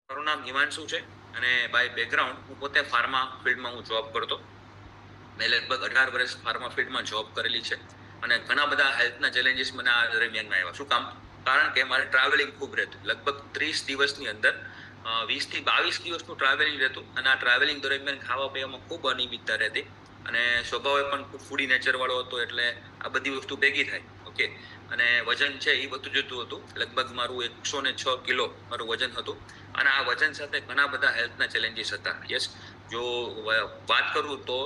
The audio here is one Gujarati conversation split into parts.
મારું નામ હિમાંશુ છે અને બાય બેકગ્રાઉન્ડ હું પોતે ફાર્મા ફિલ્ડમાં હું જોબ કરતો. મેં લગભગ 18 વર્ષ ફાર્મા ફિલ્ડમાં જોબ કરેલી છે અને ઘણા બધા હેલ્થના ચેલેન્જીસ મને આ દરમિયાનમાં આવ્યા. શું કામ? કારણ કે મારે ટ્રાવેલિંગ ખૂબ રહેતું. લગભગ 30 દિવસની અંદર 20 થી 22 દિવસનું ટ્રાવેલિંગ રહેતું અને આ ટ્રાવેલિંગ દરમિયાન ખાવા પીવામાં ખૂબ અનિયમિતતા રહેતી અને સ્વભાવે પણ ખૂબ ફૂડી નેચર વાળો હતો, એટલે આ બધી વસ્તુ ભેગી થાય. ઓકે. અને વજન છે એ વધુ જતું હતું. લગભગ મારું 106 કિલો મારું વજન હતું અને આ વજન સાથે ઘણા બધા હેલ્થના ચેલેન્જીસ હતા. યસ, જો વાત કરું તો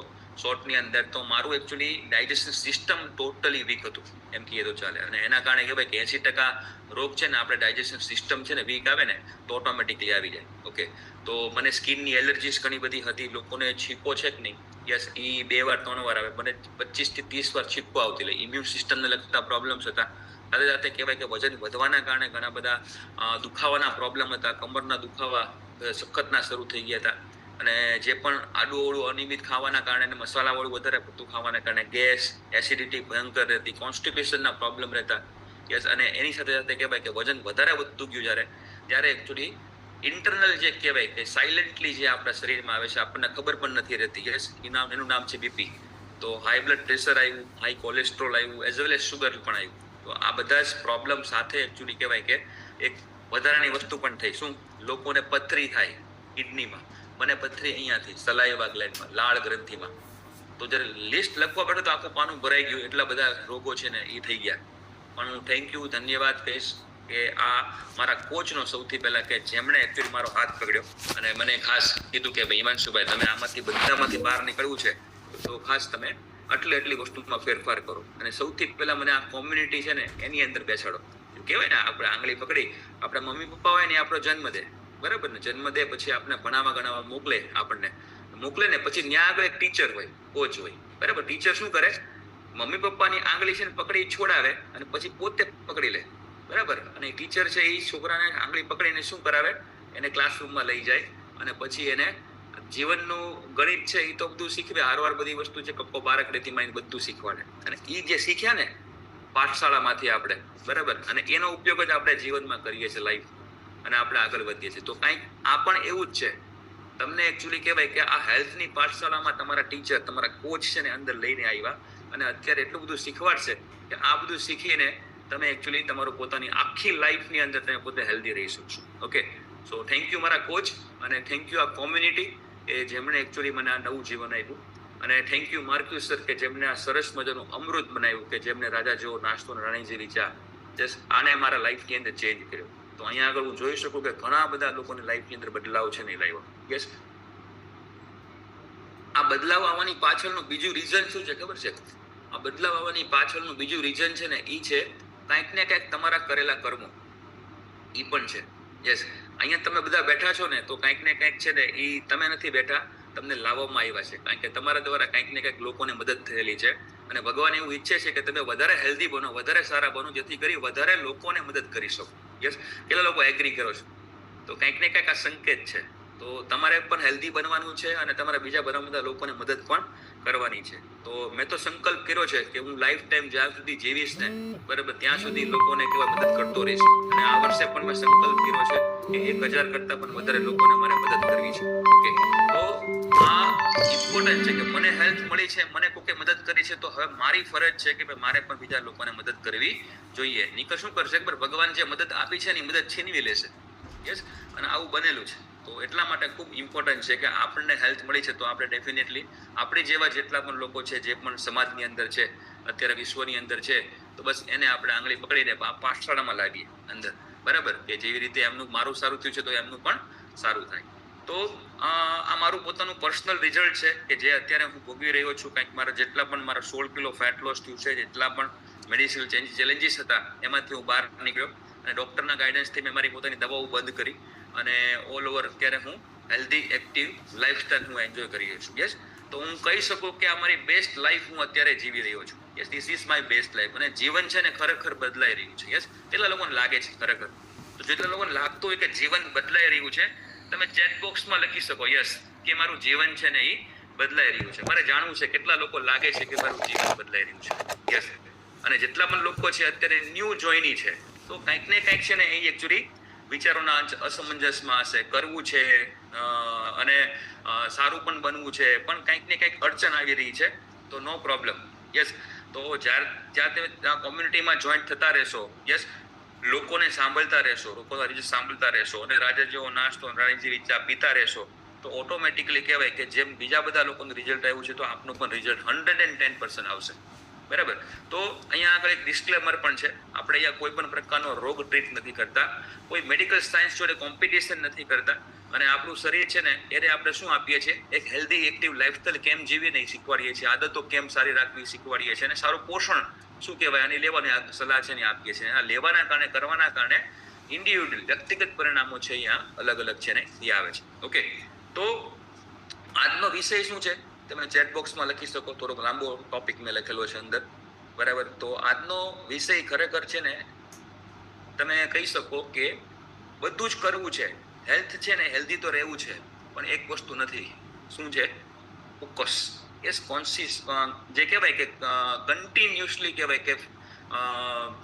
શોર્ટની અંદર તો મારું actually digestive system totally weak હતું, એમ કહીએ તો ચાલે. અને એના કારણે કહેવાય કે 80% રોગ છે ને આપણે ડાયજેસ્ટિવ સિસ્ટમ છે ને વીક આવે ને તો ઓટોમેટિકલી આવી જાય. ઓકે. તો મને સ્કિનની એલર્જીસ ઘણી બધી હતી. લોકોને છીકો છે કે નહીં, યસ, એ 2 વાર 3 વાર આવે. મને 25 થી 30 વાર છીકો આવતી. એટલે ઇમ્યુન સિસ્ટમને લગતા પ્રોબ્લેમ્સ હતા. સાથે સાથે કહેવાય કે વજન વધવાના કારણે ઘણા બધા દુખાવાના પ્રોબ્લેમ હતા. કમરના દુખાવા સખતના શરૂ થઈ ગયા હતા અને જે પણ આડું અનિયમિત ખાવાના કારણે, મસાલાવાળું વધારે પડતું ખાવાના કારણે ગેસ, એસિડિટી ભયંકર રહેતી, કોન્સ્ટિપેશનના પ્રોબ્લેમ રહેતા. યસ, અને એની સાથે સાથે કહેવાય કે વજન વધારે વધતું ગયું ત્યારે એકચ્યુઅલી ઇન્ટરનલ જે કહેવાય કે સાયલેન્ટલી જે આપણા શરીરમાં આવે છે આપણને ખબર પણ નથી રહેતી. યસ, એનું નામ છે બીપી. તો હાઈ બ્લડ પ્રેશર આવ્યું, હાઈ કોલેસ્ટ્રોલ આવ્યું, એઝ વેલ એઝ શુગર પણ આવ્યું. તો આ બધા જ પ્રોબ્લેમ સાથે એકચ્યુઅલી કહેવાય કે એક વધારાની વસ્તુ પણ થઈ. શું? લોકોને પથરી થાય કિડનીમાં. મને પથરી અહીંયાથી સલાઈવા ગ્લેન્ડમાં, લાળ ગ્રંથિમાં. તો જ્યારે લિસ્ટ લખવા પડે તો આખું પાનું ભરાઈ ગયું. એટલા બધા રોગો છે ને એ થઈ ગયા. પણ હું થેન્ક યુ, ધન્યવાદ કહીશ કે આ મારા કોચનો સૌથી પહેલા, કે જેમણે એકચ્યુઅલી મારો હાથ પકડ્યો અને મને ખાસ કીધું કે ભાઈ હિમાંશુભાઈ, તમે આમાંથી બધામાંથી બહાર નીકળવું છે તો ખાસ તમે એટલી વસ્તુમાં ફેરફાર કરો. અને સૌથી પહેલા મને આ કોમ્યુનિટી છે ને એની અંદર બેસાડો. કહેવાય ને, આપણે આંગળી પકડી, આપણા મમ્મી પપ્પા હોય ને આપણો જન્મ દે, બરાબર ને, જન્મ દે પછી આપણે ભણાવવા ગણાવવા મોકલે ને પછી ત્યાં આગળ એક ટીચર હોય, કોચ હોય, બરાબર. ટીચર શું કરે? મમ્મી પપ્પાની આંગળી છે ને પકડી છોડાવે અને પછી પોતે પકડી લે, બરાબર. અને ટીચર છે એ છોકરાને આંગળી પકડીને શું કરાવે? એને ક્લાસરૂમમાં લઈ જાય અને પછી એને જીવનનું ગણિત છે એ તો બધું શીખવે, હારવાર બધી વસ્તુ છે, કક્કો બારક રેતી માં બધું શીખવાડે. અને એ જે શીખ્યા ને પાઠશાળામાંથી આપણે, બરાબર, અને એનો ઉપયોગ જ આપણે જીવનમાં કરીએ છીએ, લાઈફ, અને આપણે આગળ વધીએ છીએ. તો કંઈક આ પણ એવું જ છે. તમને એકચ્યુઅલી કહેવાય કે આ હેલ્થની પાઠશાળામાં તમારા ટીચર, તમારા કોચ છે ને અંદર લઈને આવ્યા અને અત્યારે એટલું બધું શીખવાડશે કે આ બધું શીખીને તમે એકચ્યુઅલી તમારું પોતાની આખી લાઈફની અંદર તમે પોતે હેલ્ધી રહી શકશો. ઓકે. સો થેન્ક યુ મારા કોચ, અને થેન્ક યુ આ કોમ્યુનિટી કે જેમણે એકચ્યુઅલી મને આ નવું જીવન આપ્યું. અને થેન્ક યુ માર્ક્યુસ સર કે જેમને આ સરસ મજાનું અમૃત બનાવ્યું, કે જેમને રાજા જેવો નાસ્તો અને રાણી જેવી ચા, જસ્ટ આને મારા લાઈફની અંદર ચેન્જ કર્યો. તો અહીંયા આગળ હું જોઈ શકું કે ઘણા બધા લોકોની લાઈફની અંદર બદલાવ છે ને લાવ્યો. યસ, આ બદલાવ આવવાની પાછળનું બીજું રીઝન શું છે ખબર છે? આ બદલાવ આવવાની પાછળનું બીજું રીઝન છે ને એ છે કંઈક ને કંઈક તમારા કરેલા કર્મો. એ પણ છે. યસ, અહીંયા તમે બધા બેઠા છો ને તો કંઈક ને કંઈક છે ને એ તમે નથી બેઠા, તમને લાવવામાં આવ્યા છે. કારણ કે તમારા દ્વારા કંઈક ને કંઈક લોકોને મદદ થયેલી છે અને ભગવાન એવું ઈચ્છે છે કે તમે વધારે હેલ્ધી બનો, વધારે સારા બનો, જેથી કરી વધારે લોકોને મદદ કરી શકો. યસ, કેટલા લોકો એગ્રી કરો છો? તો કંઈક ને કંઈક આ સંકેત છે. તો તમારે પણ હેલ્ધી બનવાનું છે અને તમારા બીજા બધા લોકોને મદદ પણ કરવાની છે. તો મેં તો સંકલ્પ કર્યો છે કે હું લાઈફ ટાઈમ જ્યાં સુધી જીવીશ ને, બરાબર, ત્યાં સુધી લોકોને કેવા મદદ કરતો રહીશ. અને આ વર્ષે પણ મેં સંકલ્પ કર્યો છે કે 1000 કરતા પણ વધારે લોકોને મારે મદદ કરવી છે. ઓકે. તો આ ઇમ્પોર્ટન્ટ છે કે મને હેલ્થ મળી છે, મને કોકે મદદ કરી છે, તો હવે મારી ફરજ છે કે મારે પણ બીજા લોકોને મદદ કરવી જોઈએ. નીકળ શું કરશે? ભગવાન જે મદદ આપી છે ને એ મદદ છીનવી લેશે. યસ, અને આવું બનેલું છે. તો એટલા માટે ખૂબ ઇમ્પોર્ટન્ટ છે કે આપણને હેલ્થ મળી છે તો આપણે ડેફિનેટલી આપણી જેવા જેટલા પણ લોકો છે, જે પણ સમાજની અંદર છે, અત્યારે વિશ્વની અંદર છે, તો બસ એને આપણે આંગળી પકડીને પાઠશાળામાં લાવીએ અંદર, બરાબર, કે જેવી રીતે એમનું મારું સારું થયું છે તો એમનું પણ સારું થાય. તો આ મારું પોતાનું પર્સનલ રિઝલ્ટ છે કે જે અત્યારે હું ભોગવી રહ્યો છું. કંઈક મારા જેટલા પણ મારા 16 કિલો ફેટ લોસ થયું છે, જેટલા પણ મેડિસિનલ ચેલેન્જીસ હતા એમાંથી હું બહાર નીકળ્યો અને ડૉક્ટરના ગાઈડન્સથી મેં મારી પોતાની દવાઓ બંધ કરી અને ઓલ ઓવર અત્યારે હું હેલ્ધી એક્ટિવ લાઈફસ્ટાઈલ હું એન્જોય કરી રહ્યો છું. યસ, તો હું કહી શકું કે આ મારી બેસ્ટ લાઈફ હું અત્યારે જીવી રહ્યો છું. Yes, this is my best life. અને જીવન છે ને ખરેખર બદલાઈ રહ્યું છે. યસ, કેટલા લોકોને લાગે છે ખરેખર? તો જેટલા લોકોને લાગતું હોય કે જીવન બદલાઈ રહ્યું છે, તમે ચેટ બોક્સમાં લખી શકો યસ કે મારું જીવન છે ને એ બદલાઈ રહ્યું છે. મારે જાણવું છે કેટલા લોકો લાગે છે કે મારું જીવન બદલાઈ રહ્યું છે. યસ, અને જેટલા પણ લોકો છે અત્યારે ન્યૂ જોઈની છે, તો કંઈક ને કંઈક છે ને એ એકચ્યુઅલી વિચારોના અસમંજસમાં હશે, કરવું છે અને સારું પણ બનવું છે, પણ કંઈક ને કંઈક અડચણ આવી રહી છે, તો નો પ્રોબ્લેમ. યસ, તો જ્યાં તમે કોમ્યુનિટીમાં જોઈન્ટ થતા રહેશો, યસ, લોકોને સાંભળતા રહેશો, લોકોના રિઝલ્ટ સાંભળતા રહેશો અને રાજા જેવો નાસ્તો રાણી જેવી ચા પીતા રહેશો, તો ઓટોમેટિકલી કહેવાય કે જેમ બીજા બધા લોકોનું રિઝલ્ટ આવ્યું છે, તો આપનું પણ રિઝલ્ટ 110% આવશે. બરાબર. તો અહીંયા આગળ એક ડિસ્ક્લેમર પણ છે, આપણે અહીંયા કોઈ પણ પ્રકારનો રોગ ટ્રીટ નથી કરતા, કોઈ મેડિકલ સાયન્સ જોડે કોમ્પિટિશન નથી કરતા, અને આપણું શરીર છે ને એને આપણે શું આપીએ છીએ, એક હેલ્ધી એક્ટિવ લાઈફસ્ટાઈલ કેમ જીવીએ ને શીખવાડીએ છીએ, આદતો કેમ સારી રાખવી શીખવાડીએ છીએ, અને સારું પોષણ શું કહેવાય આની લેવાની આ સલાહ છે ને આપીએ છીએ. આ લેવાના કારણે કરવાના કારણે ઇન્ડિવિડ્યુઅલ વ્યક્તિગત પરિણામો છે અહીંયા અલગ અલગ છે ને એ આવે છે. ઓકે, તો આજનો વિષય શું છે તમે ચેટ બોક્સમાં લખી શકો, થોડોક લાંબો ટોપિક મેં લખેલો છે અંદર. બરાબર. તો આજનો વિષય ખરેખર છે ને તમે કહી શકો કે બધું જ કરવું છે, હેલ્થ છે ને હેલ્ધી તો રહેવું છે, પણ એક વસ્તુ નથી. શું છે? ફોકસ. યસ, કોન્સિસ જે કહેવાય કે કન્ટિન્યુઅસલી કહેવાય કે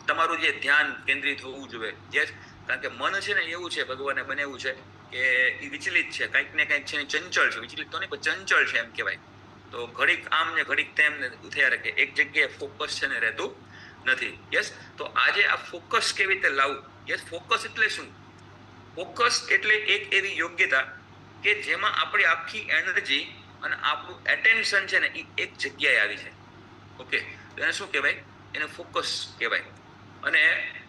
તમારું જે ધ્યાન કેન્દ્રિત હોવું જોઈએ. યસ, કારણ કે મન છે ને એવું છે, ભગવાને બનાવ્યું છે કે એ વિચલિત છે, કંઈક ને કંઈક છે, ચંચળ છે, વિચલિત તો નહીં પણ ચંચળ છે એમ કહેવાય. તો ઘડીક આમ ને ઘડીક તેમ ને થયા રાખે, એક જગ્યાએ ફોકસ છે ને રહેતું નથી. યસ, તો આજે આ ફોકસ કેવી રીતે લાવવું? યસ, ફોકસ એટલે શું? ફોકસ એટલે એક એવી યોગ્યતા કે જેમાં આપણી આખી એનર્જી અને આપણું એટેન્શન છે ને એ એક જગ્યાએ આવી જાય. ઓકે, તો એને શું કહેવાય? એને ફોકસ કહેવાય. અને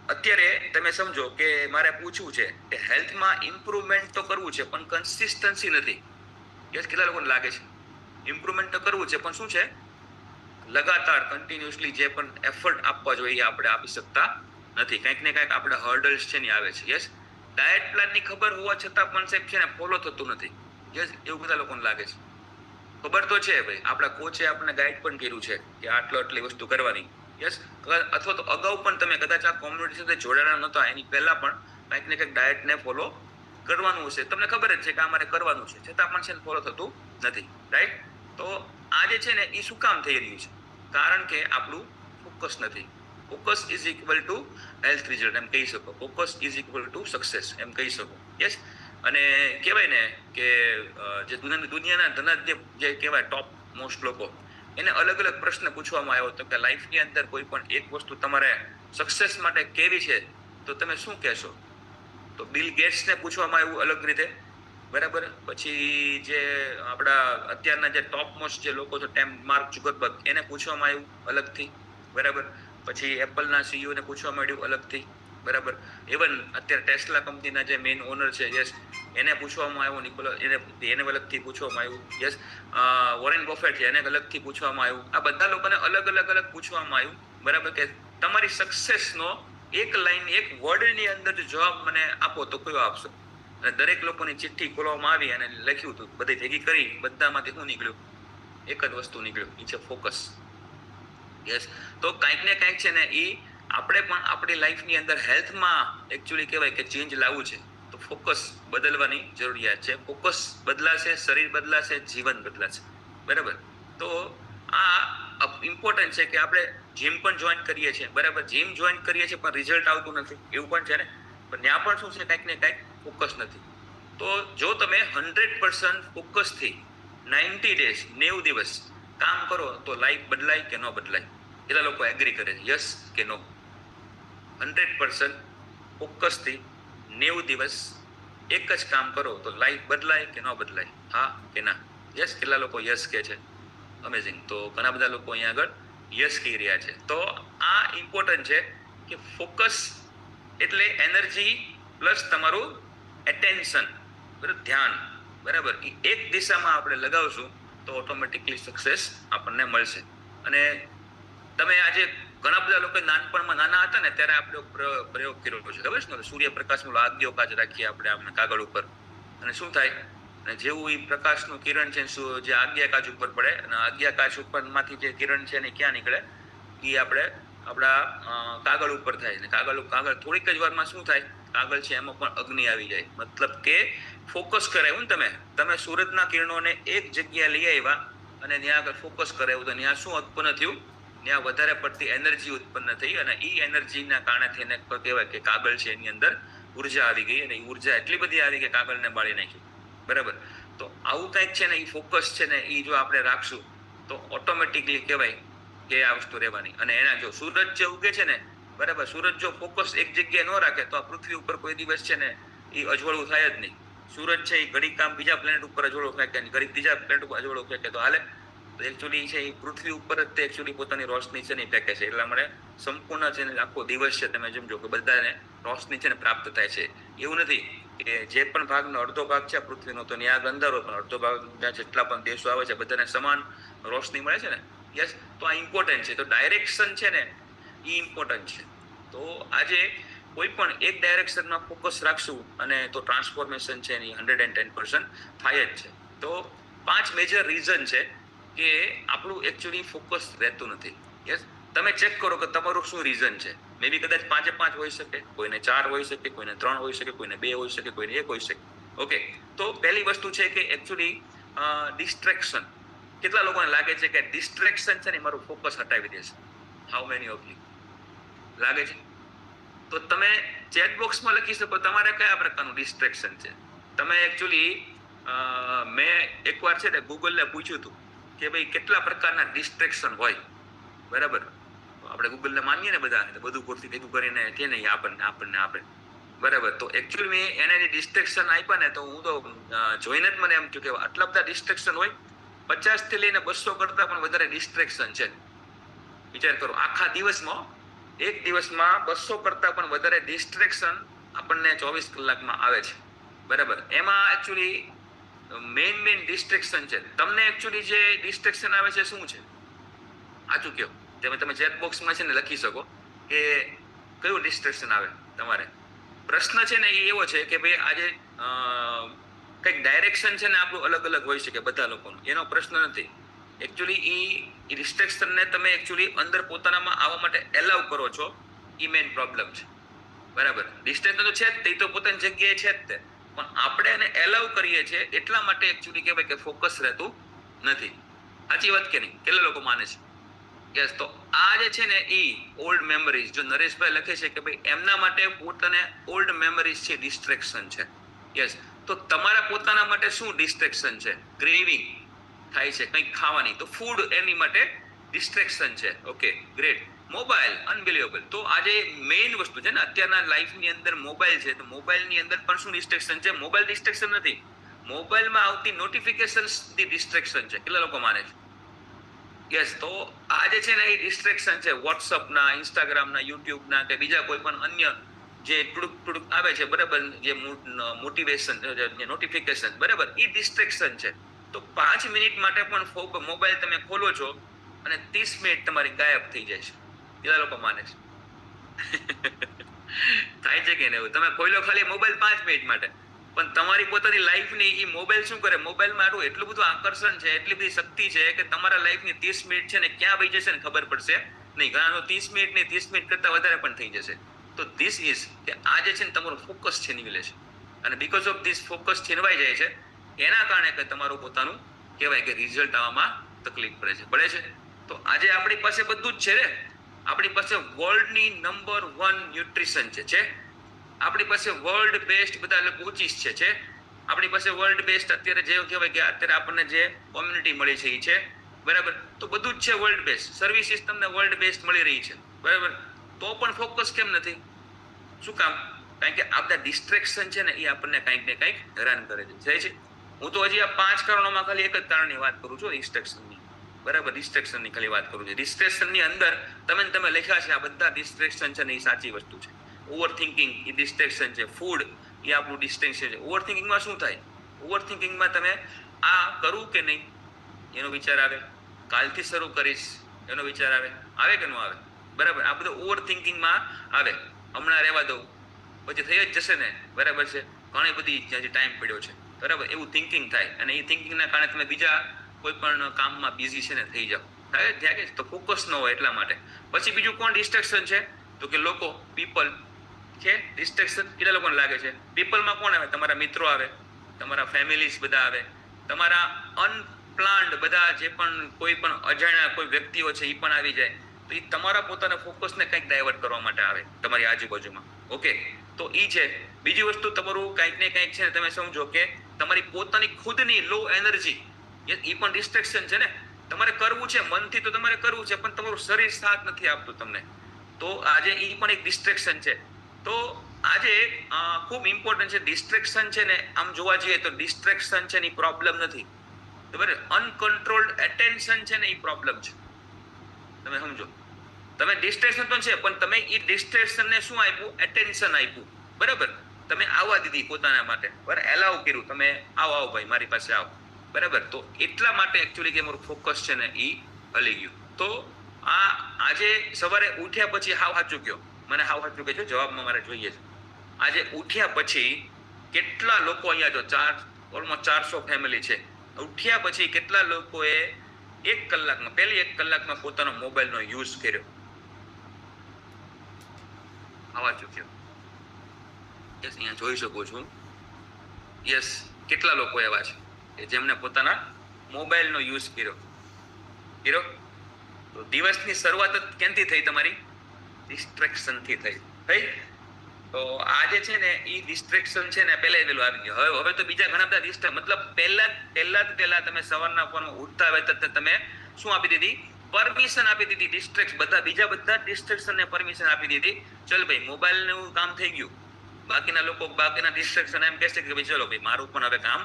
અત્યારે તમે સમજો કે મારે પૂછવું છે કે હેલ્થમાં ઇમ્પ્રુવમેન્ટ તો કરવું છે, પણ કન્સિસ્ટન્સી નથી. યસ, કેટલા લોકોને લાગે છે ઇમ્પ્રુવમેન્ટ તો કરવું છે, પણ શું છે, લગાતાર કન્ટિન્યુઅસલી જે પણ એફર્ટ આપવા જોઈએ આપણે આપી શકતા નથી. કંઈક ને કંઈક આપણે હર્ડલ્સ છે ને આવે છે. યસ, ડાયટ પ્લાનની ખબર હોવા છતાં પણ સાહેબ છે ને ફોલો થતું નથી. યસ, એવું બધા લોકોને લાગે છે. ખબર તો છે ભાઈ, આપણા કોચે આપણને ગાઈડ પણ કર્યું છે કે આટલી વસ્તુ કરવાની. યસ, અથવા તો અગાઉ પણ તમે કદાચ આ કોમ્યુનિટી સાથે જોડાણા નહોતા એની પહેલા પણ કંઈક ને કંઈક ડાયટને ફોલો કરવાનું હશે. તમને ખબર જ છે કે અમારે કરવાનું છે, છતાં પણ છે ને ફોલો થતું નથી. રાઈટ? તો આ જે છે ને એ શું કામ થઈ રહ્યું છે? કારણ કે આપણું ફોકસ નથી. Focus is equal to health result એમ કહી શકો. Focus is equal to success એમ કહી શકો. યસ, અને કહેવાય ને કે જે દુનિયાના ધનાઢ્ય જે કહેવાય ટોપ મોસ્ટ લોકો, એને અલગ અલગ પ્રશ્ન પૂછવામાં આવ્યો હતો કે લાઈફની અંદર કોઈ પણ એક વસ્તુ તમારે સક્સેસ માટે કેવી છે, તો તમે શું કહેશો? તો બિલ ગેટ્સને પૂછવામાં આવ્યું અલગ રીતે. બરાબર. પછી જે આપણા અત્યારના જે ટોપ મોસ્ટ જે લોકો છે માર્ક ઝુકરબર્ગ, એને પૂછવામાં આવ્યું અલગથી. બરાબર. પછી એપલના સીઈઓ ને પૂછવામાં આવ્યું અલગથી. બરાબર. ઇવન અત્યારે ટેસ્લા કંપનીના જે મેઇન ઓનર છે, યસ, એને પૂછવામાં આવ્યું, એને અલગથી પૂછવામાં આવ્યું. યસ, વોરેન બફેટ છે એને અલગથી પૂછવામાં આવ્યું. આ બધા લોકોને અલગ અલગ પૂછવામાં આવ્યું. બરાબર, કે તમારી સક્સેસનો એક લાઈન, એક વર્ડની અંદર જવાબ મને આપો તો કયો આપશો? અને દરેક લોકોની ચિઠ્ઠી ખોલવામાં આવી અને લખ્યું હતું, બધી ભેગી કરી, બધામાંથી શું નીકળ્યું? એક જ વસ્તુ નીકળ્યું, એ છે ફોકસ. યસ, તો કંઈક ને કંઈક છે ને એ આપણે પણ આપણી લાઈફની અંદર હેલ્થમાં એકચ્યુઅલી કહેવાય કે ચેન્જ લાવવું છે, તો ફોકસ બદલવાની જરૂરિયાત છે. ફોકસ બદલાશે, શરીર બદલાશે, જીવન બદલાશે. બરાબર. તો આ ઇમ્પોર્ટન્ટ છે કે આપણે જીમ પણ જોઈન કરીએ છીએ. બરાબર, જીમ જોઈન કરીએ છીએ પણ રિઝલ્ટ આવતું નથી, એવું પણ છે ને. પણ ત્યાં પણ શું છે, કંઈક ને કંઈક ફોકસ નથી. તો જો તમે 100% ફોકસથી 90 ડેઝ 90 દિવસ કામ કરો તો લાઈફ બદલાય કે ન બદલાય? એટલા લોકો એગ્રી કરે છે, યસ કે નો? 100% ફોકસથી 90 દિવસ એક જ કામ કરો તો લાઈફ બદલાય કે ન બદલાય? હા કે ના? યસ, કેટલા લોકો યસ કહે છે? અમેઝિંગ. તો ઘણા બધા લોકો અહીંયા આગળ યસ કહી રહ્યા છે. તો આ ઇમ્પોર્ટન્ટ છે કે ફોકસ એટલે એનર્જી પ્લસ તમારું એટેન્શન, બરાબર, ધ્યાન. બરાબર, એ એક દિશામાં આપણે લગાવશું તો ઓટોમેટિકલી સક્સેસ આપણને મળશે. અને તમે આજે ઘણા બધા લોકો નાનપણમાં નાના હતા ને ત્યારે આપણે પ્રયોગ કર્યો છે, ખબર છે ને? સૂર્યપ્રકાશનો આજ્ઞો કાચ રાખીએ આપણે આમને કાગળ ઉપર, અને શું થાય? અને જેવું એ પ્રકાશનું કિરણ છે જે આજ્ઞા કાચ ઉપર પડે, અને આજ્ઞા કાચ ઉપરમાંથી જે કિરણ છે ને ક્યાં નીકળે? એ આપણે આપણા કાગળ ઉપર થાય. ને કાગળ થોડીક જ વારમાં શું થાય? કાગળ છે એમાં પણ અગ્નિ આવી જાય. મતલબ કે ફોકસ કરાવ્યું ને તમે સૂરજના કિરણોને એક જગ્યાએ લઈ આવ્યા અને ત્યાં આગળ ફોકસ કરાવ્યું, તો ત્યાં શું ઉત્પન્ન થયું? ત્યાં વધારે પડતી એનર્જી ઉત્પન્ન થઈ, અને એ એનર્જીના કારણે થઈને કહેવાય કે કાગળ છે એની અંદર ઉર્જા આવી ગઈ, અને એ ઉર્જા એટલી બધી આવી કે કાગળને બાળી નાખી. બરાબર. તો આવું કંઈક છે ને, એ ફોકસ છે ને, એ જો આપણે રાખશું તો ઓટોમેટિકલી કહેવાય કે આ વસ્તુ રહેવાની. અને એના જો સૂરજ જે ઉગે છે ને, બરાબર, સૂરજ જો ફોકસ એક જગ્યાએ ન રાખે તો આ પૃથ્વી ઉપર કોઈ દિવસ છે ને એ અજવાળું થાય જ નહીં. સૂરજ છે એ ઘડીક કામ બીજા પ્લેનેટ ઉપર અજવાળું ફેંકે, ઘડીક ત્રીજા પ્લેનેટ ઉપર અજવાળું ફેંકે તો હાલે? તો એકચ્યુઅલી છે એ પૃથ્વી ઉપર જ તે એકચ્યુઅલી પોતાની રોશની છે ને ફેંકે છે. એટલા માટે સંપૂર્ણ છે ને આખો દિવસ છે તમે સમજો કે બધાને રોશની છે ને પ્રાપ્ત થાય છે. એવું નથી કે જે પણ ભાગનો અડધો ભાગ છે પૃથ્વીનો તો ત્યાં અંધારો, પણ અડધો ભાગ જેટલા પણ દેશો આવે છે બધાને સમાન રોશની મળે છે ને. યસ, તો આ ઇમ્પોર્ટન્ટ છે. તો ડાયરેક્શન છે ને એ ઇમ્પોર્ટન્ટ છે. તો આજે કોઈ પણ એક ડાયરેક્શનમાં ફોકસ રાખશું અને તો ટ્રાન્સફોર્મેશન છે એની 110% થાય જ છે. તો 5 મેજર રીઝન છે કે આપણું એકચ્યુઅલી ફોકસ રહેતું નથી. યસ, તમે ચેક કરો કે તમારું શું રીઝન છે. મે બી કદાચ 5 હોઈ શકે, કોઈને 4 હોઈ શકે, કોઈને 3 હોઈ શકે, કોઈને 2 હોઈ શકે, કોઈને 1 હોઈ શકે. ઓકે, તો પહેલી વસ્તુ છે કે એકચ્યુઅલી ડિસ્ટ્રેક્શન. કેટલા લોકોને લાગે છે કે ડિસ્ટ્રેક્શન છે ને મારું ફોકસ હટાવી દેશે? હાઉ મેની ઓફ યુ લાગે છે? તો તમે ચેટ બોક્સમાં લખી શકો તમારે કયા પ્રકારનું ડિસ્ટ્રેક્શન છે. તમે એકચ્યુઅલી મેં એકવાર છે ને ગૂગલને પૂછ્યું હતું કે ભાઈ કેટલા પ્રકારના ડિસ્ટ્રેક્શન હોય. બરાબર, આપણે ગૂગલને માનીએ ને બધા, બધું પૂરતી ભેગું કરીને કે નહીં આપણને. બરાબર, તો એકચ્યુઅલી મેં એને જે ડિસ્ટ્રેક્શન આપ્યા ને તો હું તો જોઈને જ મને એમ થયું કે આટલા બધા ડિસ્ટ્રેક્શન હોય. 50 થી લઈને 200 કરતા પણ વધારે ડિસ્ટ્રેક્શન છે. વિચાર કરો, આખા દિવસમાં, એક દિવસમાં 200 કરતા પણ વધારે ડિસ્ટ્રેક્શન આપણને 24 કલાકમાં આવે છે. બરાબર, એમાં એકચ્યુઅલી મેઇન ડિસ્ટ્રેક્શન છે. તમને એકચ્યુઅલી જે ડિસ્ટ્રેક્શન આવે છે શું છે? સાચું કહો. તમે ચેટ બોક્સમાં છે ને લખી શકો કે કયું ડિસ્ટ્રેક્શન આવે તમારે. પ્રશ્ન છે ને એ એવો છે કે ભાઈ આજે કંઈક ડાયરેક્શન છે ને આપણું અલગ અલગ હોઈ શકે બધા લોકોનું, એનો પ્રશ્ન નથી. એકચ્યુઅલી એ ડિસ્ટ્રેક્શનને તમે એકચ્યુઅલી અંદર પોતાનામાં આવવા માટે એલાવ કરો છો, એ મેઇન પ્રોબ્લેમ છે. બરાબર, ડિસ્ટ્રેક્શન તો છે જ તે, તો પોતાની જગ્યાએ છે જ તે, પણ આપણે એને એલાવ કરીએ છીએ એટલા માટે એકચ્યુઅલી કહેવાય કે ફોકસ રહેતું નથી. સાચી વાત કે નહીં? કેટલા લોકો માને છે? યસ, તો આ જે છે ને એ ઓલ્ડ મેમરીઝ, જો નરેશભાઈ લખે છે કે ભાઈ એમના માટે પોતાને ઓલ્ડ મેમરીઝ છે ડિસ્ટ્રેક્શન છે. યસ, તો તમારા પોતાના માટે શું ડિસ્ટ્રેક્શન છે? ક્રેવિંગ થાય છે કંઈક ખાવાની, તો ફૂડ એની માટે ડિસ્ટ્રેક્શન છે. Okay, great. Mobile, unbelievable. તો આજે મેઇન વસ્તુ છે ને અત્યારના લાઈફની અંદર મોબાઈલ છે, તો મોબાઈલની અંદર પણ શું ડિસ્ટ્રેક્શન છે? મોબાઈલ ડિસ્ટ્રેક્શન નથી, મોબાઈલમાં આવતી નોટિફિકેશન્સ ડિસ્ટ્રેક્શન છે. કેટલા લોકો માને છે? યસ, તો આ જે છે ને એ ડિસ્ટ્રેક્શન છે. વોટ્સઅપના, ઇન્સ્ટાગ્રામના, યુટ્યુબના કે બીજા કોઈ પણ અન્ય જે ટુડુક આવે છે, બરાબર, જે મોટિવેશન, જે નોટિફિકેશન, બરાબર, એ ડિસ્ટ્રેક્શન છે. તો 5 મિનિટ માટે પણ મોબાઈલ તમે ખોલો છો અને 30 મિનિટ તમારી ગાયબ થઈ જાય છે. કેટલા લોકો માને છે? થાય છે કે નહીં? તમે ખોલો ખાલી મોબાઈલ 5 મિનિટ માટે, પણ તમારી પોતાની લાઈફની એ મોબાઈલ શું કરે? મોબાઈલમાં એટલું બધું આકર્ષણ છે, એટલી બધી શક્તિ છે કે તમારા લાઈફની 30 મિનિટ છે ને ક્યાં વહી જશે ને ખબર પડશે નહીં. ઘણા 30 મિનિટ નહીં, 30 મિનિટ કરતા વધારે પણ થઈ જશે. તો ધીસ ઇઝ કે આ જે છે ને તમારું ફોકસ છીનવી લે છે, અને બીકોઝ ઓફ ધીસ ફોકસ છીનવાઈ જાય છે, એના કારણે કે તમારું પોતાનું કહેવાય કે રિઝલ્ટ આવવામાં તકલીફ પડે છે. તો આજે આપણી પાસે બધું જ છે રે. આપણી પાસે વર્લ્ડની નંબર 1 ન્યુટ્રિશન છે. આપણી પાસે વર્લ્ડ બેસ્ટ બધા કોચિસ છે. આપણી પાસે વર્લ્ડ બેસ્ટ અત્યારે જે કહેવાય કે અત્યારે આપણને જે કોમ્યુનિટી મળી છે એ છે. બરાબર, તો બધું જ છે વર્લ્ડ બેસ્ટ. સર્વિસીસ તમને વર્લ્ડ બેસ્ટ મળી રહી છે. બરાબર, તો પણ ફોકસ કેમ નથી? શું કામ? કારણ કે આ બધા ડિસ્ટ્રેક્શન છે ને એ આપણને કંઈક ને કંઈક હેરાન કરે છે. હું તો હજી આ 5 કારણોમાં ખાલી એક જ કારણની વાત કરું છું, ડિસ્ટ્રેક્શનની. બરાબર, ડિસ્ટ્રેક્શનની ખાલી વાત કરું છું. ડિસ્ટ્રેક્શનની અંદર તમે લખ્યા છે આ બધા ડિસ્ટ્રેક્શન છે ને એ સાચી વસ્તુ છે. ઓવર થિંકિંગ એ ડિસ્ટ્રેક્શન છે. ફૂડ એ આપણું ડિસ્ટ્રેક્શન છે. ઓવર થિંકિંગમાં શું થાય? ઓવર થિંકિંગમાં તમે આ કરું કે નહીં એનો વિચાર આવે, કાલથી શરૂ કરીશ એનો વિચાર આવે કે ન આવે? બરાબર, આ બધું ઓવર થિંકિંગમાં આવે. હમણાં રહેવા દઉં, પછી થઈ જ જશે ને. બરાબર છે, ઘણી બધી હજી ટાઈમ પડ્યો છે. બરાબર, એવું થિંકિંગ થાય, અને એ થિંકિંગના કારણે તમે બીજા કોઈ પણ કામમાં બિઝી છે ને થઈ જાઓ. થાય કે તો ફોકસ ન હોય એટલા માટે. પછી બીજું કોણ ડિસ્ટ્રેક્શન છે? તો કે લોકો, પીપલ છે ડિસ્ટ્રેક્શન. કેટલા લોકોને લાગે છે? પીપલમાં કોણ આવે? તમારા મિત્રો આવે, તમારા ફેમિલીઝ બધા આવે, તમારા અનપ્લાન્ડ બધા જે પણ કોઈ પણ અજાણ્યા કોઈ વ્યક્તિઓ છે એ પણ આવી જાય. તો એ તમારા પોતાના ફોકસને કંઈક ડાયવર્ટ કરવા માટે આવે તમારી આજુબાજુમાં. ઓકે, તો ઈ છે. બીજી વસ્તુ તમારું કંઈક ને કંઈક છે ને તમે સમજો કે તમારી પોતાની ખુદની લો એનર્જી, એ પણ ડિસ્ટ્રેક્શન છે ને. તમારે કરવું છે મનથી તો તમારે કરવું છે, પણ તમારું શરીર સાથ નથી આપતું તમને, તો આજે ઈ પણ એક ડિસ્ટ્રેક્શન છે. તો આજે ખૂબ ઇમ્પોર્ટન્ટ છે ડિસ્ટ્રેક્શન છે ને. આમ જોવા જઈએ તો ડિસ્ટ્રેક્શન છે ને એ પ્રોબ્લેમ નથી, બરાબર. અનકન્ટ્રોલ્ડ એટેન્શન છે ને એ પ્રોબ્લેમ છે. તમે સમજો, તમે ડિસ્ટ્રેક્શન તો છે, પણ તમે એ ડિસ્ટ્રેક્શનને શું આપ્યું? એટેન્શન આપ્યું, બરાબર. તમે આવવા દીધી પોતાના માટે, બરાબર, એલાવ કર્યું, તમે આવો ભાઈ મારી પાસે આવો, બરાબર. તો એટલા માટે એકચ્યુઅલી કે મારું ફોકસ છે ને એ હલી ગયું. તો આજે સવારે ઉઠ્યા પછી હાવ સાચું કયો, મને હાવ સાચું કહેજો, જવાબમાં મારે જોઈએ છે. આજે ઉઠ્યા પછી કેટલા લોકો, અહીંયા જો ઓલમોસ્ટ 400 ફેમિલી છે, ઉઠ્યા પછી કેટલા લોકોએ 1 કલાકમાં, પહેલી 1 કલાકમાં પોતાનો મોબાઈલનો યુઝ કર્યો? આવા ચૂક્યો. યસ, અહીંયા જોઈ શકું છું. યસ, કેટલા લોકો એવા છે કે જેમને પોતાના મોબાઈલનો યુઝ કર્યો? તો દિવસની શરૂઆત ક્યાંથી થઈ? તમારી ડિસ્ટ્રેક્શનથી થઈ. તો આજે છે ને એ ડિસ્ટ્રેક્શન છે ને પહેલા પેલું આવી ગયું. હવે તો બીજા ઘણા બધા ડિસ્ટ્રેક્ટ, મતલબ પહેલા તમે સવારના ફોનમાં ઉઠતા હોય તમે શું આપી દીધી? પરમિશન આપી દીધી. બીજા બધા ડિસ્ટ્રેક્શનને પરમિશન આપી દીધી. ચલ ભાઈ મોબાઈલનું કામ થઈ ગયું, બાકીના ડિસ્ટ્રેક્શન એમ કહેશે કે ભાઈ ચલો ભાઈ મારું પણ હવે કામ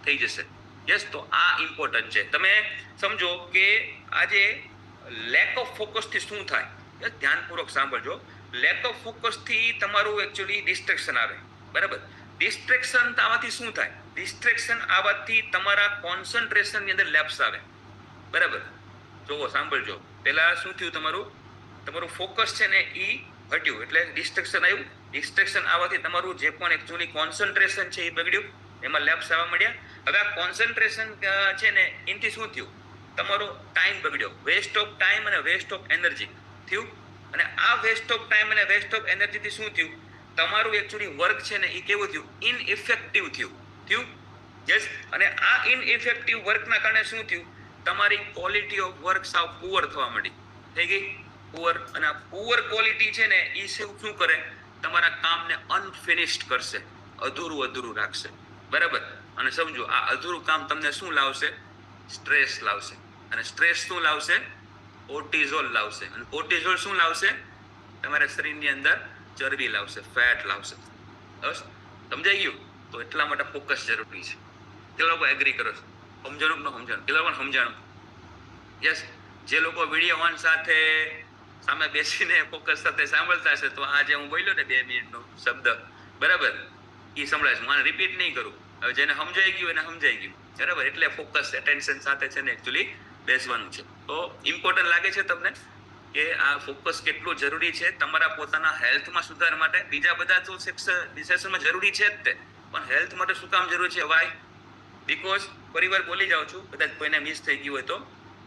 થઈ જશે. યસ, તો આ ઇમ્પોર્ટન્ટ છે. તમે સમજો કે આજે લેક ઓફ ફોકસથી શું થાય? ધ્યાનપૂર્વક સાંભળજો. લેક ઓફ ફોકસથી તમારું એકચ્યુઅલી ડિસ્ટ્રેક્શન આવે, બરાબર. ડિસ્ટ્રેક્શન આવવાથી શું થાય? ડિસ્ટ્રેક્શન આવવાથી તમારા કોન્સન્ટ્રેશનની અંદર લેપ્સ આવે, બરાબર. જોવો, સાંભળજો. પહેલા શું થયું? તમારું ફોકસ છે ને એ હટ્યું, એટલે ડિસ્ટ્રેક્શન આવ્યું. ડિસ્ટ્રેક્શન આવવાથી તમારું જે પણ એકચ્યુઅલી કોન્સન્ટ્રેશન છે એ બગડ્યું, એમાં લેપ્સ આવવા મળ્યા. હવે આ કોન્સન્ટ્રેશન છે ને એનાથી શું થયું? તમારો ટાઈમ બગડ્યો, વેસ્ટ ઓફ ટાઈમ અને વેસ્ટ ઓફ એનર્જી થયું. અને આ વેસ્ટ ઓફ ટાઈમ અને વેસ્ટ ઓફ એનર્જીથી શું થયું? તમારું એકચ્યુઅલી વર્ક છે ને એ કેવું થયું? ઇનઇફેક્ટિવ થયું. યસ, અને આ ઇનઇફેક્ટિવ વર્કના કારણે શું થયું? તમારી ક્વોલિટી ઓફ વર્ક સાવ પુઅર થવા માંડી, થઈ ગઈ પુઅર. અને આ પુઅર ક્વોલિટી છે ને એ શું કરે? તમારા કામને અનફિનિશ્ડ કરશે, અધૂરું રાખશે, બરાબર. અને સમજો, આ અધૂરું કામ તમને શું લાવશે? સ્ટ્રેસ લાવશે. અને સ્ટ્રેસ શું લાવશે? કોર્ટિઝોલ લાવશે. અને કોર્ટિઝોલ શું લાવશે? તમારા શરીરની અંદર ચરબી લાવશે, ફેટ લાવશે. બસ સમજાઈ ગયું? તો એટલા માટે ફોકસ જરૂરી છે. કેટલા લોકો એગ્રી કરો છો? સમજાણું કે ન સમજાણું? કેટલા લોકોને સમજાણું? યસ, જે લોકો વિડીયો ઓન સાથે સામે બેસીને ફોકસ સાથે સાંભળતા હશે, તો આજે હું બોલ્યો ને 2 મિનિટનો શબ્દ, બરાબર, એ સંભળાય છે. હું રિપીટ નહીં કરું. હવે જેને સમજાઈ ગયું એને સમજાઈ ગયું, બરાબર. એટલે ફોકસ એટેન્શન સાથે છે ને એકચ્યુઅલી બેસવાનું છે. તો ઇમ્પોર્ટન્ટ લાગે છે તમને કે આ ફોકસ કેટલું જરૂરી છે તમારા પોતાના હેલ્થમાં સુધાર માટે? બીજા બધા તો સેશનમાં જરૂરી છે જ તે, પણ હેલ્થ માટે શું કામ જરૂરી છે? વાય? બીકોઝ પરિવાર બોલી જાઉં છું, કદાચ કોઈને મિસ થઈ ગયું હોય તો.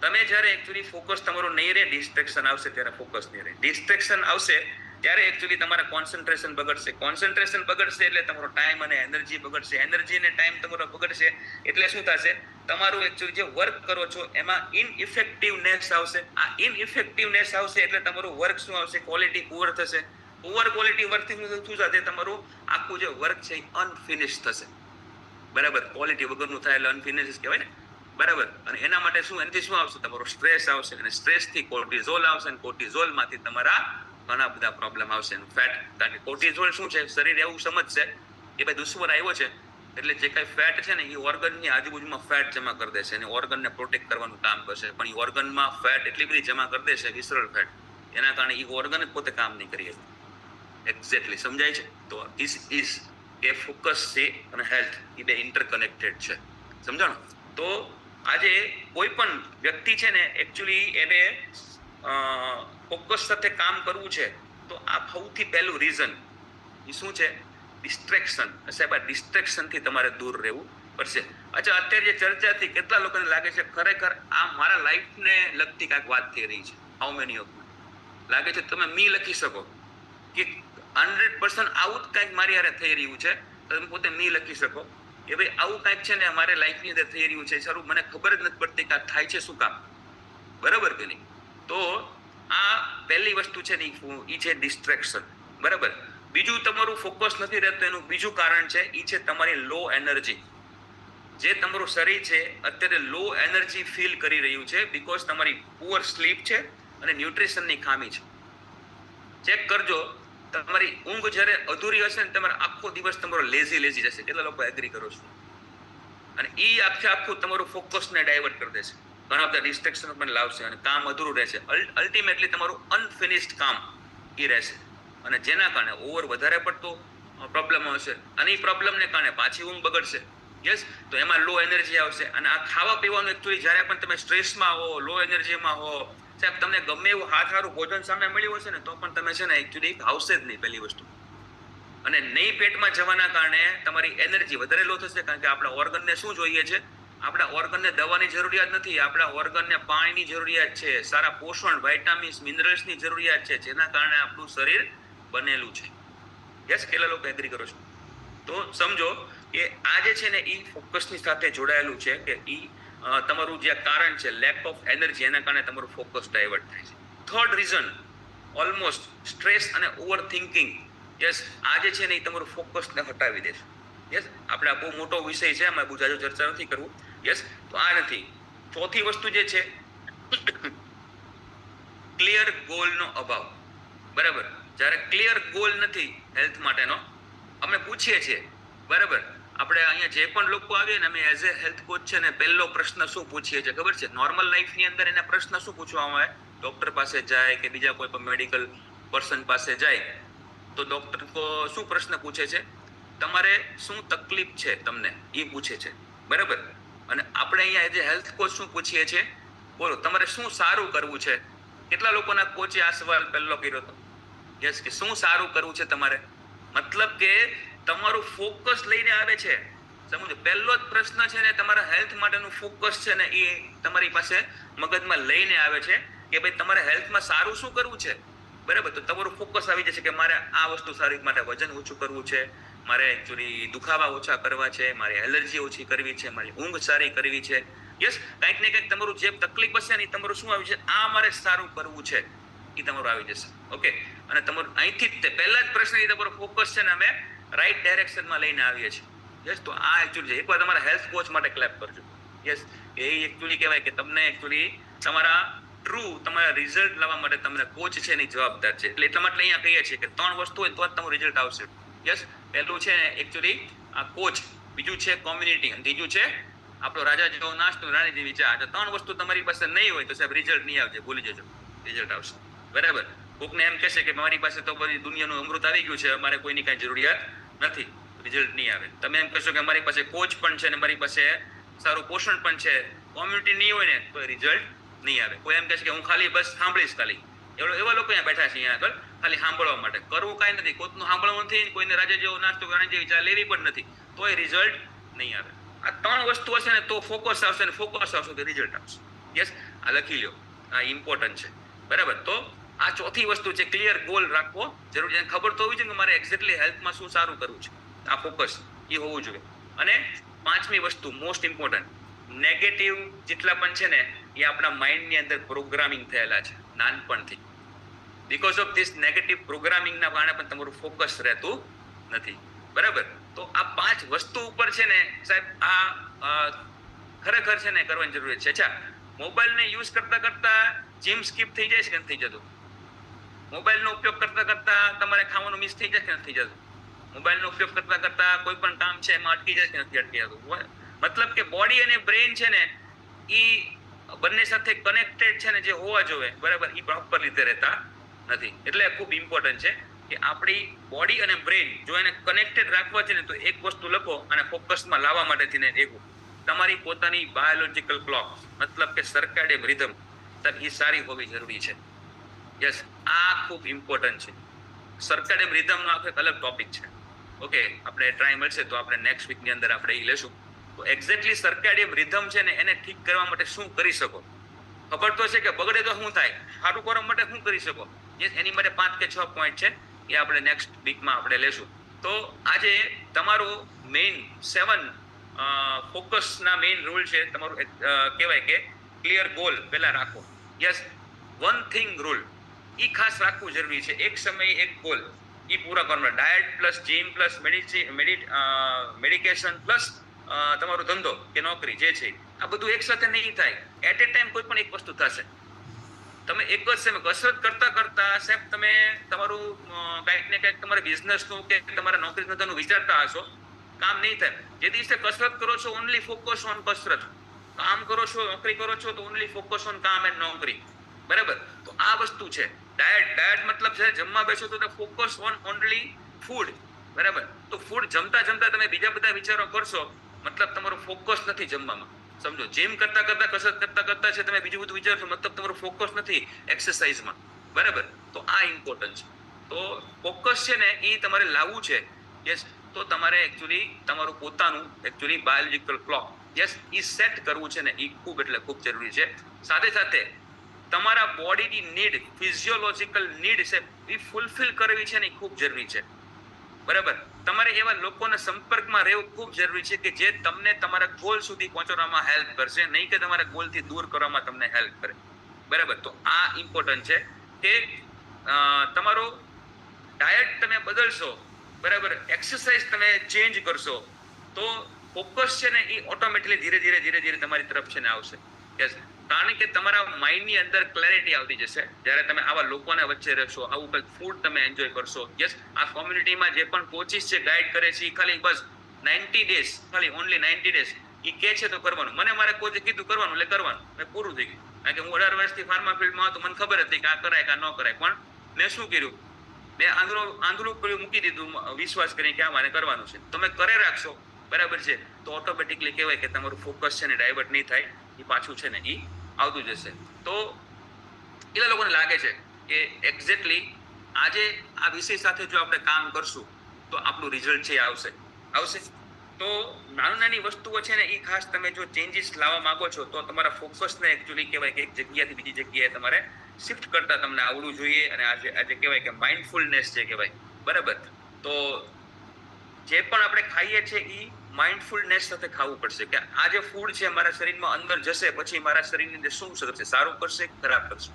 તમે જ્યારે એકચ્યુઅલી ફોકસ તમારું નહીં રહે, ડિસ્ટ્રેક્શન આવશે ત્યારે ફોકસ નહીં રહે. ડિસ્ટ્રેક્શન આવશે ત્યારે એકચ્યુઅલી તમારા કોન્સન્ટ્રેશન બગડશે. કોન્સન્ટ્રેશન બગડશે એટલે તમારો ટાઈમ અને એનર્જી બગડશે. એનર્જી અને ટાઈમ તમારો બગડશે એટલે શું થશે? તમારું એકચ્યુઅલી જે વર્ક કરો છો એમાં ઇનઇફેક્ટિવનેસ આવશે. આ ઇનઇફેક્ટિવનેસ આવશે એટલે તમારું વર્ક શું આવશે? ક્વોલિટી પુઅર થશે. પુઅર ક્વોલિટી વર્કથી શું થશે? તમારું આખું જે વર્ક છે એ અનફિનિશ થશે, બરાબર. ક્વોલિટી વગરનું થાય એટલે અનફિનિશ કહેવાય ને, બરાબર. અને એના માટે એનાથી શું આવશે? તમારો સ્ટ્રેસ આવશે. અને સ્ટ્રેસથી કોર્ટિઝોલ આવશે. અને કોર્ટિઝોલમાંથી તમારા ઘણા બધા પ્રોબ્લેમ આવશે. ફેટ, કારણ કે કોર્ટિઝોલ શું છે? શરીર એવું સમજશે કે ભાઈ દુશ્મન આવ્યો છે, એટલે જે કાંઈ ફેટ છે ને એ ઓર્ગનની આજુબાજુમાં ફેટ જમા કરી દેશે અને ઓર્ગનને પ્રોટેક્ટ કરવાનું કામ કરશે. પણ એ ઓર્ગનમાં ફેટ એટલી બધી જમા કરી દેશે, વિસરલ ફેટ, એના કારણે એ ઓર્ગન જ પોતે કામ નહીં કરી શકે. એક્ઝેક્ટલી સમજાય છે? તો ધીસ ઇઝ કે ફોકસ છે અને હેલ્થ એ બે ઇન્ટરકનેક્ટેડ છે. સમજાણો? તો આજે કોઈ પણ વ્યક્તિ છે ને એકચ્યુઅલી એને ફોકસ સાથે કામ કરવું છે, તો આ સૌથી પહેલું રીઝન એ શું છે? ડિસ્ટ્રેક્શન. સાહેબ, આ ડિસ્ટ્રેક્શનથી તમારે દૂર રહેવું પડશે. અચ્છા, અત્યારે જે ચર્ચાથી કેટલા લોકોને લાગે છે ખરેખર આ મારા લાઈફને લગતી કાંઈક વાત થઈ રહી છે? હાઉ મેની ઓફ લાગે છે તમે મી લખી શકો કે 100% આવું જ કાંઈક મારી હારે થઈ રહ્યું છે? તમે પોતે મી લખી શકો કે ભાઈ આવું કાંઈક છે ને અમારે લાઈફની અંદર થઈ રહ્યું છે, સારું મને ખબર જ નથી પડતી કે આ થાય છે શું કામ, બરાબર કે નહીં? તો આ પહેલી વસ્તુ છે ને એ છે ડિસ્ટ્રેક્શન, બરાબર. બીજું તમારું ફોકસ નથી રહેતું એનું બીજું કારણ છે એ છે તમારી લો એનર્જી. જે તમારું શરીર છે અત્યારે લો એનર્જી ફીલ કરી રહ્યું છે બીકોઝ તમારી પુઅર સ્લીપ છે અને ન્યુટ્રિશનની ખામી છે. ચેક કરજો તમારી ઊંઘ જ્યારે અધૂરી હશે ને તમારો આખો દિવસ તમારો લેઝી જશે. કેટલા લોકો એગ્રી કરો છો? અને એ આખું તમારું ફોકસને ડાયવર્ટ કરી દેશે, ઘણા બધા ડિસ્ટ્રેક્શન પણ લાવશે અને કામ અધૂરું રહેશે. અલ્ટિમેટલી તમારું અનફિનિશ્ડ કામ એ રહેશે અને જેના કારણે વધારે પડતો પ્રોબ્લેમ આવશે અને એ પ્રોબ્લેમને કારણે પાછી ઊંઘ બગડશે. યસ, તો એમાં લો એનર્જી આવશે. અને આ ખાવા પીવાનું એકચ્યુઅલી જ્યારે પણ તમે સ્ટ્રેસમાં હો, લો એનર્જીમાં હો, સાહેબ તમને ગમે એવું હારું ભોજન સામે મળ્યું હશે ને તો પણ તમે છે ને એકચ્યુઅલી આવશે જ નહીં પહેલી વસ્તુ. અને નહીં પેટમાં જવાના કારણે તમારી એનર્જી વધારે લો થશે, કારણ કે આપણા ઓર્ગનને શું જોઈએ છે? આપણા ઓર્ગનને દવાની જરૂરિયાત નથી, આપણા ઓર્ગનને પાણીની જરૂરિયાત છે, સારા પોષણ, વાઇટામિન્સ, મિનરલ્સની જરૂરિયાત છે, જેના કારણે આપણું શરીર બનેલું છે. યસ, કેટલા લોકો એગ્રી કરો છો? તો સમજો કે આ જે છે ને એ ફોકસની સાથે જોડાયેલું છે કે એ તમારું જે કારણ છે લેક ઓફ એનર્જી, એના કારણે તમારું ફોકસ ડાયવર્ટ થાય છે. થર્ડ રીઝન ઓલમોસ્ટ સ્ટ્રેસ અને ઓવર થિંકિંગ. યસ, આ જે છે ને એ તમારું ફોકસને હટાવી દેશે. યસ, આપણે આ બહુ મોટો વિષય છે, આમાં બહુ જાજો ચર્ચા નથી કરવું. યસ, તો આ નથી. ચોથી વસ્તુ જે છે ક્લિયર ગોલનો અભાવ. બરાબર, જ્યારે ક્લિયર ગોલ નથી હેલ્થ માટેનો, અમે પૂછીએ છીએ, બરાબર, આપણે અહીંયા જે પણ લોકો આવીએ ને અમે એઝ એ હેલ્થ કોચ છે ને પહેલો પ્રશ્ન શું પૂછીએ છીએ ખબર છે? નોર્મલ લાઈફની અંદર એને પ્રશ્ન શું પૂછવામાં આવે? ડોક્ટર પાસે જાય કે બીજા કોઈ પણ મેડિકલ પર્સન પાસે જાય તો ડોક્ટર શું પ્રશ્ન પૂછે છે? તમારે શું તકલીફ છે તમને, એ પૂછે છે, બરાબર. અને આપણે અહીંયા એઝ એ હેલ્થ કોચ શું પૂછીએ છીએ? બોલો, તમારે શું સારું કરવું છે? કેટલા લોકોના કોચે આ સવાલ પહેલો કર્યો હતો? યસ, કે શું સારું કરવું છે તમારે? મતલબ કે તમારું ફોકસ લઈને આવે છે. સમજો, પહેલો જ પ્રશ્ન છે ને તમારા હેલ્થ માટેનું ફોકસ છે ને એ તમારી પાસે મગજમાં લઈને આવે છે કે ભાઈ તમારે હેલ્થમાં સારું શું કરવું છે, બરાબર. તો તમારું ફોકસ આવી જશે કે મારે આ વસ્તુ સારી માટે વજન ઓછું કરવું છે, મારે એકચ્યુઅલી દુખાવા ઓછા કરવા છે, મારી એલર્જી ઓછી કરવી છે, મારી ઊંઘ સારી કરવી છે. યસ, કંઈક ને કંઈક તમારું જે તકલીફ હશે ને તમારું શું આવી છે? આ મારે સારું કરવું છે, એ તમારું આવી જશે. ઓકે, અને તમારું અહીંથી જ પહેલા જ પ્રશ્ન તમારો ફોકસ છે ને અમે રાઈટ ડાયરેક્શનમાં લઈને આવીએ છીએ. યસ, તો આ એકચ્યુઅલી એકવાર તમારા હેલ્થ કોચ માટે ક્લેપ કરજો. યસ, એ એકચ્યુઅલી કહેવાય કે તમને એકચ્યુઅલી તમારા રિઝલ્ટ લાવવા માટે તમને કોચ છે એની જવાબદાર છે. એટલે એટલા માટે અહીંયા કહીએ છીએ કે 3 વસ્તુ હોય તો જ તમારું રિઝલ્ટ આવશે. યસ, પહેલું છે એકચ્યુઅલી આ કોચ, બીજું છે કોમ્યુનિટી, અને ત્રીજું છે આપણો રાજા જેવો નાસ્તો, રાણી જેવી ચા. આ 3 વસ્તુ તમારી પાસે નહીં હોય તો સાહેબ રિઝલ્ટ નહીં આવશે, ભૂલી જજો, રિઝલ્ટ આવશે, બરાબર. કોકને એમ કહેશે કે મારી પાસે તો બધી દુનિયાનું અમૃત આવી ગયું છે, અમારે કોઈની કાંઈ જરૂરિયાત નથી, રિઝલ્ટ નહીં આવે. તમે એમ કહેશો કે મારી પાસે કોચ પણ છે ને મારી પાસે સારું પોષણ પણ છે, કોમ્યુનિટી નહીં હોય ને તો રિઝલ્ટ નહીં આવે. કોઈ એમ કહેશે કે હું ખાલી બસ સાંભળીશ, ખાલી એવા લોકો અહીંયા બેઠા છે અહીંયા આગળ ખાલી સાંભળવા માટે, કરવું કાંઈ નથી, કોઈનું સાંભળવું નથી, કોઈને રાજા જેવો નાસ્તો રાણી જેવી ચા લેવી પણ નથી, તોય રિઝલ્ટ નહીં આવે. આ 3 વસ્તુ હશે ને તો ફોકસ આવશે, ને ફોકસ આવશે તો રિઝલ્ટ આવશે. યસ, આ લખી લો, આ ઇમ્પોર્ટન્ટ છે, બરાબર. તો આ ચોથી વસ્તુ છે ક્લિયર ગોલ રાખવો જરૂરી છે. ખબર તો હોવી જોઈએ કે મારે એક્ઝેક્ટલી હેલ્થમાં શું સારું કરવું છે, આ ફોકસ એ હોવું જોઈએ. અને 5મી વસ્તુ મોસ્ટ ઇમ્પોર્ટન્ટ, નેગેટિવ જેટલા પણ છે ને એ આપણા માઇન્ડની અંદર પ્રોગ્રામિંગ થયેલા છે નાનપણથી. બીકોઝ ઓફ ધીસ નેગેટિવ પ્રોગ્રામિંગના કારણે પણ તમારું ફોકસ રહેતું નથી, બરાબર. તો આ 5 વસ્તુ ઉપર છે ને સાહેબ આ ખરેખર છે ને કરવાની જરૂર છે. અચ્છા, મોબાઈલને યુઝ કરતા જીમ સ્કીપ થઈ જાય છે કે નથી થઈ જતું? મોબાઈલનો ઉપયોગ કરતા તમારે ખાવાનું મિસ થઈ જાય કે નથી થઈ જતું? મોબાઈલનો ઉપયોગ કરતા કોઈ પણ કામ છે એમાં અટકી જાય કે નથી અટકી જતું? મતલબ કે બોડી અને બ્રેઇન છે ને એ બંને સાથે કનેક્ટેડ છે ને જે હોવા જોઈએ, બરાબર, એ પ્રોપર રીતે રહેતા નથી. એટલે ખૂબ ઇમ્પોર્ટન્ટ છે કે આપણી બોડી અને બ્રેઇન જો એને કનેક્ટેડ રાખવા છે ને તો એક વસ્તુ લખો અને ફોકસમાં લાવવા માટેથી ને એક તમારી પોતાની બાયોલોજિકલ ક્લોક, મતલબ કે સર્કેડિયન રિધમ એ સારી હોવી જરૂરી છે. યસ, આ ખૂબ ઇમ્પોર્ટન્ટ છે. સર્કેડિયન રિધમનો આખો એક અલગ ટોપિક છે. ઓકે, આપણે ટ્રાય મળશે તો આપણે નેક્સ્ટ વીકની અંદર આપણે એ લેશું. તો એક્ઝેક્ટલી સર્કેડિયન રિધમ છે ને એને ઠીક કરવા માટે શું કરી શકો? ખબર તો છે કે બગડે તો શું થાય, સારું કરવા માટે શું કરી શકો? એની માટે 5 કે 6 પોઈન્ટ છે, એ આપણે નેક્સ્ટ વીકમાં આપણે લેશું. તો આજે તમારું મેઇન 7 ફોકસના મેઇન રૂલ છે. તમારું કહેવાય કે ક્લિયર ગોલ પહેલા રાખો. યસ, 1 થિંગ રૂલ એ ખાસ રાખવું જરૂરી છે. એક સમયે એક ગોલ, એ પૂરા કરવાના. Diet plus gym plus medication plus તમારો ધંધો કે નોકરી જે છે આ બધું એક સાથે નહીં થાય. એટ એ ટાઈમ કોઈ પણ એક વસ્તુ થશે. તમે એક જ સમય કસરત કરતા કરતા સાહેબ તમે તમારું કંઈક ને કંઈક તમારા બિઝનેસનું કે તમારા નોકરી ધંધાનું વિચારતા હશો, કામ નહીં થાય. જે દિવસે કસરત કરો છો ઓનલી ફોકસ ઓન કસરત, કામ કરો છો નોકરી કરો છો તો ઓનલી ફોકસ ઓન કામ એન્ડ નોકરી. બરાબર? તો આ વસ્તુ છે ડાયટ મતલબ છે જમવા બેસો તો ફોકસ ઓન ઓનલી ફૂડ. બરાબર? તો ફૂડ જમતા જમતા તમે બીજા બધા વિચારો કરશો મતલબ તમારો ફોકસ નથી જમવામાં. સમજો, જીમ કરતા કરતા કસરત કરતા કરતા છે તમે બીજું બધું વિચારશો મતલબ તમારો ફોકસ નથી એક્સરસાઇઝમાં. બરાબર? તો આ ઇમ્પોર્ટન્ટ છે. તો ફોકસ છે ને એ તમારે લાવવું છે. યસ, તો તમારે એકચ્યુઅલી તમારું પોતાનું એકચ્યુઅલી બાયોલોજિકલ ક્લોક યસ એ સેટ કરવું છે ને એ ખૂબ એટલે ખૂબ જરૂરી છે. સાથે સાથે તમારા બોડીની નીડ, ફિઝિયોલોજિકલ નીડ છે એ ફૂલફિલ કરવી છે ને એ ખૂબ જરૂરી છે. બરાબર? તમારે એવા લોકોના સંપર્કમાં રહેવું ખૂબ જરૂરી છે કે જે તમને તમારા ગોલ સુધી પહોંચવામાં હેલ્પ કરશે, નહીં કે તમારા ગોલથી દૂર કરવામાં તમને હેલ્પ કરે. બરાબર? તો આ ઇમ્પોર્ટન્ટ છે કે તમારો ડાયટ તમે બદલશો, બરાબર, એક્સરસાઇઝ તમે ચેન્જ કરશો તો ફોકસ છે ને એ ઓટોમેટિકલી ધીરે ધીરે તમારી તરફ છે ને આવશે. યસ, કારણ કે તમારા માઇન્ડની અંદર ક્લેરિટી આવતી જશે જ્યારે તમે આવા લોકોના વચ્ચે રહેશો, આવું કંઈક ફૂડ તમે એન્જોય કરશો. યસ, આ કોમ્યુનિટીમાં જે પણ કોચિસ છે ગાઈડ કરે છે એ ખાલી બસ 90 ડેઝ, ખાલી ઓનલી 90 ડેઝ એ કે છે તો કરવાનું. મને મારા કોચે કીધું કરવાનું એટલે કરવાનું, મેં પૂરું થઈ ગયું. કારણ કે હું 18 વર્ષથી ફાર્મા ફિલ્ડમાં હતો, મને ખબર હતી કે આ કરાય કે આ ન કરાય. પણ મેં શું કર્યું, મેં આંધળું કર્યું, મૂકી દીધું વિશ્વાસ કરીને કે આ મારે કરવાનું છે. તમે કરે રાખશો, બરાબર છે, તો ઓટોમેટિકલી કહેવાય કે તમારું ફોકસ છે ને ડાયવર્ટ નહીં થાય, એ પાછું છે ને એ આવતું જશે. તો એવા લોકોને લાગે છે કે એક્ઝેક્ટલી આજે આ વિષય સાથે જો આપણે કામ કરશું તો આપણું રિઝલ્ટ છે આવશે. તો નાની વસ્તુઓ છે ને એ ખાસ તમે જો ચેન્જીસ લાવવા માંગો છો તો તમારા ફોકસને એકચ્યુઅલી કહેવાય કે એક જગ્યાથી બીજી જગ્યાએ તમારે શિફ્ટ કરતા તમને આવડવું જોઈએ. અને આજે કહેવાય કે માઇન્ડફુલનેસ છે કહેવાય. બરાબર? તો જે પણ આપણે ખાઈએ છીએ એ માઇન્ડફુલનેસ સાથે ખાવું પડશે કે આ જે ફૂડ છે મારા શરીરમાં અંદર જશે પછી મારા શરીરની અંદર શું કરશે, સારું કરશે ખરાબ કરશે.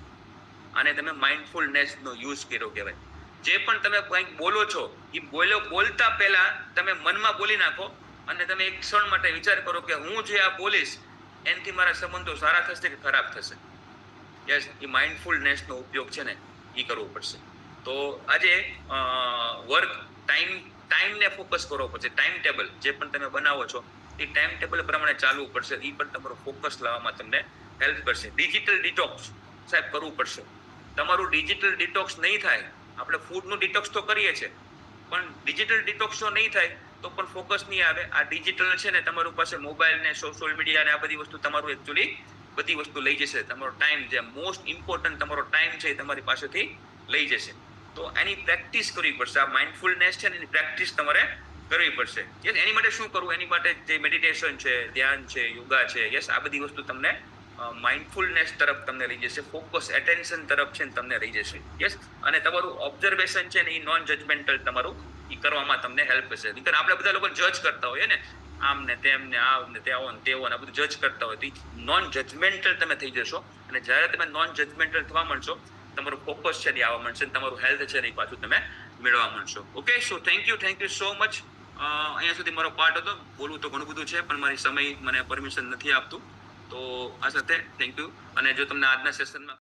આને તમે માઇન્ડફુલનેસનો યુઝ કર્યો કહેવાય. જે પણ તમે કંઈક બોલો છો એ બોલતા પહેલા તમે મનમાં બોલી નાખો અને તમે એક ક્ષણ માટે વિચાર કરો કે હું જે આ બોલીશ એનાથી મારા સંબંધો સારા થશે કે ખરાબ થશે. યસ, એ માઇન્ડફુલનેસનો ઉપયોગ છે ને એ કરવો પડશે. તો આજે વર્ક ટાઈમને ફોકસ કરવો પડશે. ટાઈમ ટેબલ જે પણ તમે બનાવો છો એ ટાઈમ ટેબલ પ્રમાણે ચાલવું પડશે. એ પણ તમારો ફોકસ લાવવામાં તમને હેલ્પ કરશે. ડિજિટલ ડિટોક્સ સાહેબ કરવું પડશે. તમારું ડિજિટલ ડિટોક્સ નહીં થાય, આપણે ફૂડનું ડિટોક્સ તો કરીએ છીએ પણ ડિજિટલ ડિટોક્સ તો નહીં થાય તો પણ ફોકસ નહીં આવે. આ ડિજિટલ છે ને તમારું પાસે મોબાઈલ ને સોશિયલ મીડિયા ને આ બધી વસ્તુ તમારું એકચ્યુઅલી બધી વસ્તુ લઈ જશે. તમારો ટાઈમ જે મોસ્ટ ઇમ્પોર્ટન્ટ તમારો ટાઈમ છે એ તમારી પાસેથી લઈ જશે. તો એની પ્રેક્ટિસ કરવી પડશે. આ માઇન્ડફુલનેસ છે ને એની પ્રેક્ટિસ તમારે કરવી પડશે. યસ, એની માટે શું કરવું, એની માટે જે મેડિટેશન છે, ધ્યાન છે, યોગા છે, યસ, આ બધી વસ્તુ તમને માઇન્ડફુલનેસ તરફ તમને લઈ જશે, ફોકસ એટેન્શન તરફ છે ને તમને લઈ જશે. યસ, અને તમારું ઓબ્ઝર્વેશન છે ને એ નોન જજમેન્ટલ તમારું એ કરવામાં તમને હેલ્પ કરશે. નહીંતર આપણે બધા લોકો જજ કરતા હોઈએ ને આમ ને તેમ ને આમ ને તેવો ને તેવો ને આ બધું જજ કરતા હોય તો નોન જજમેન્ટલ તમે થઈ જશો. અને જ્યારે તમે નોન જજમેન્ટલ થવા માંડશો તમારું ફોકસ છે ને આવવા માંડશે, તમારું હેલ્થ છે ને એ પાછું તમે મેળવવા માંડશો. Okay, so thank you so much. અહીંયા સુધી મારો પાર્ટ હતો. બોલવું તો ઘણું બધું છે પણ મારી સમય મને પરમિશન નથી આપતું. તો આ સાથે થેન્ક યુ. અને જો તમને આજના સેશનમાં